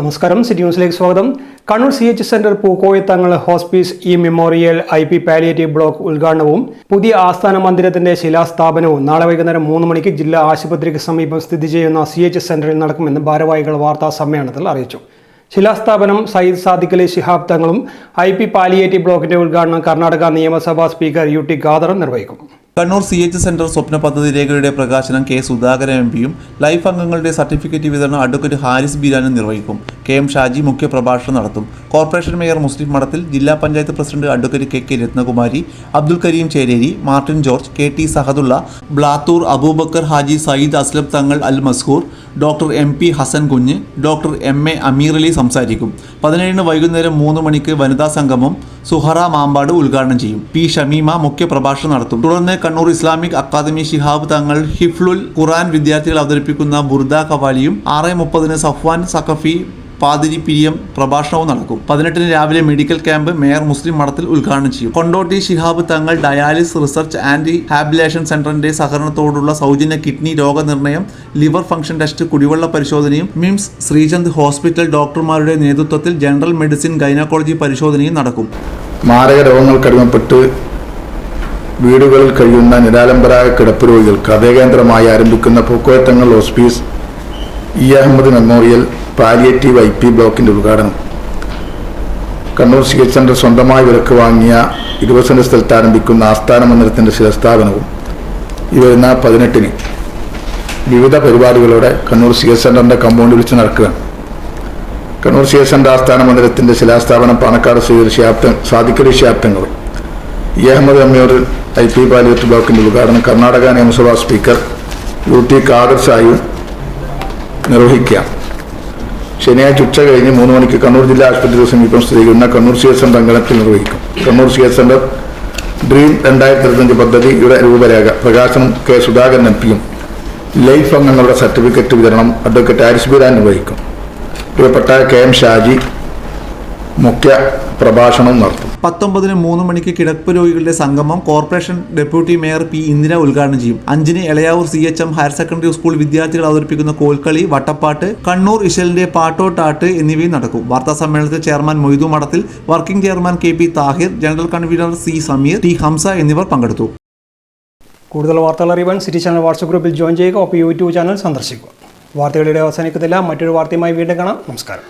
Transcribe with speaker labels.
Speaker 1: നമസ്കാരം, സിറ്റി ന്യൂസിലേക്ക് സ്വാഗതം. Kannur CH centre Pookkoya Thangal hospice memorial IP palliative block ഉദ്ഘാടനവും പുതിയ ആസ്ഥാന മന്ദിരത്തിന്റെ ശിലാസ്ഥാപനവും നാളെ വൈകുന്നേരം 3 മണിക്ക് ജില്ലാ ആശുപത്രിക്ക് സമീപം സ്ഥിതി ചെയ്യുന്ന CH സെന്ററിൽ നടക്കുമെന്ന് ഭാരവാഹികൾ വാർത്താ സമ്മേളനത്തിൽ അറിയിച്ചു. ശിലാസ്ഥാപനം സയ്യിദ് സാദിഖ് അലി ശിഹാബ് തങ്ങളും IP പാലിയേറ്റീവ് ബ്ലോക്കിന്റെ ഉദ്ഘാടനം കർണാടക നിയമസഭാ സ്പീക്കർ UT ഖാദർ നിർവഹിക്കും.
Speaker 2: കണ്ണൂർ CH സെന്റർ സ്വപ്ന പദ്ധതി രേഖയുടെ പ്രകാശനം K. സുധാകരൻ MP ലൈഫ് അംഗങ്ങളുടെ സർട്ടിഫിക്കറ്റ് വിതരണം അഡ്വക്കേറ്റ് ഹാരിസ് ബീരാനും നിർവഹിക്കും. KM ഷാജി മുഖ്യപ്രഭാഷണം നടത്തും. കോർപ്പറേഷൻ മേയർ മുസ്ലിം മഠത്തിൽ, ജില്ലാ panchayat president advocate KK Rathnakumari, Abdul Kareem Chereri, Martin George, KT Sahadulla, Blathur Abubakar Haji Sayyid Aslam Thangal Al Maskoor, doctor MP Hasan Kunju, doctor MA അമീർ അലി സംസാരിക്കും. 17 വൈകുന്നേരം 3 മണിക്ക് വനിതാ സംഗമം സുഹറ മാമ്പാട് ഉദ്ഘാടനം ചെയ്യും. P. ഷമീമ മുഖ്യപ്രഭാഷണം നടത്തും. തുടർന്ന് കണ്ണൂർ ഇസ്ലാമിക് അക്കാദമി ശിഹാബ് തങ്ങൾ ഹിഫ്ലുൽ ഖുർആൻ വിദ്യാർത്ഥികൾ അവതരിപ്പിക്കുന്ന ബുർദ കവാലിയും 6:30 സഫ്വാൻ സഖഫി പാതിരി പിരിയം പ്രഭാഷണവും നടക്കും. 18 രാവിലെ മെഡിക്കൽ ക്യാമ്പ് മേയർ മുസ്ലിം മഠത്തിൽ ഉദ്ഘാടനം ചെയ്യും. Kondotty Shihab Thangal dialysis research and ഹാബിലേഷൻ സെന്ററിന്റെ സഹകരണത്തോടുള്ള സൗജന്യ കിഡ്നി രോഗനിർണയം, ലിവർ ഫംഗ്ഷൻ ടെസ്റ്റ്, കുടിവെള്ള പരിശോധനയും മിംസ് ശ്രീചന്ദ് ഹോസ്പിറ്റൽ ഡോക്ടർമാരുടെ നേതൃത്വത്തിൽ ജനറൽ മെഡിസിൻ ഗൈനക്കോളജി പരിശോധനയും നടക്കും.
Speaker 3: മാരക രോഗങ്ങൾക്കടിമപ്പെട്ട് വീടുകളിൽ കഴിയുന്ന നിരാലംബരായ കിടപ്പ് രോഗികൾക്ക് അഭയകേന്ദ്രമായി ആരംഭിക്കുന്ന Pookkoya Thangal hospice Ahammed memorial palliative IP ബ്ലോക്കിന്റെ ഉദ്ഘാടനം കണ്ണൂർ CH സെന്റർ സ്വന്തമായി വിലക്ക് വാങ്ങിയ 20 സെന്റ് സ്ഥലത്ത് ആരംഭിക്കുന്ന ആസ്ഥാന മന്ദിരത്തിന്റെ ശിലാസ്ഥാപനവും ഈ വരുന്ന 18-ന് വിവിധ പരിപാടികളോടെ കണ്ണൂർ CH സെന്ററിന്റെ കമ്പൗണ്ടിൽ വെച്ച് നടക്കുകയാണ്. കണ്ണൂർ CH സെന്റർ ആസ്ഥാന മന്ദിരത്തിന്റെ ശിലാസ്ഥാപനം പാണക്കാട് സാദിഖ് അലി ശിഹാബ് തങ്ങളും അഹമ്മദ് മെമ്മോറിയൽ IP പാലിയേറ്റീവ് ബ്ലോക്കിന്റെ ഉദ്ഘാടനം കർണാടക നിയമസഭാ സ്പീക്കർ UT ഖാദർ സാഹിബ് നിർവഹിക്കുക. ശനിയാഴ്ച ഉച്ച കഴിഞ്ഞ് 3 മണിക്ക് കണ്ണൂർ ജില്ലാ ആശുപത്രിക്ക് സമീപം സ്ഥിതി ചെയ്യുന്ന കണ്ണൂർ CH സെന്റർ അങ്കണത്തിൽ നിർവഹിക്കും. കണ്ണൂർ CH സെന്റർ ഡ്രീം 2025 പദ്ധതിയുടെ രൂപരേഖ പ്രകാശനം K. സുധാകരൻ MP ലൈഫ് അംഗങ്ങളുടെ സർട്ടിഫിക്കറ്റ് വിതരണം അഡ്വക്കേറ്റ് ഹാരിസ് ബീരാൻ നിർവഹിക്കും. പ്രിയപ്പെട്ട KM ഷാജി മുഖ്യ പ്രഭാഷണം നടത്തും.
Speaker 2: 19-ന് 3 മണിക്ക് കിടപ്പ് രോഗികളുടെ സംഗമം corporation deputy mayor P. Indira ഉദ്ഘാടനം ചെയ്യും. 5-ന് Elayavoor CHM higher secondary school വിദ്യാർത്ഥികൾ അവതരിപ്പിക്കുന്ന കോൽക്കളി, വട്ടപ്പാട്ട്, കണ്ണൂർ ഇശലിന്റെ പാട്ടോട്ടാട്ട് എന്നിവയും നടക്കും. വാർത്താ സമ്മേളനത്തിൽ chairman Moidu Madathil, working chairman KP Thahir, general convener C. Sameer, T. Hamza എന്നിവർ പങ്കെടുത്തു.
Speaker 1: കൂടുതൽ വാർത്തകൾ അറിയാൻ സിറ്റി ചാനൽ വാട്സ്ആപ്പ് ഗ്രൂപ്പിൽ ജോയിൻ ചെയ്യുക. ഒപ്പം YouTube ചാനൽ സന്ദർശിക്കുക. വാർത്തകളുടെ അവസാനിക്കുന്നില്ല. മറ്റൊരു വാർത്തയുമായി വീണ്ടും കാണാം. നമസ്കാരം.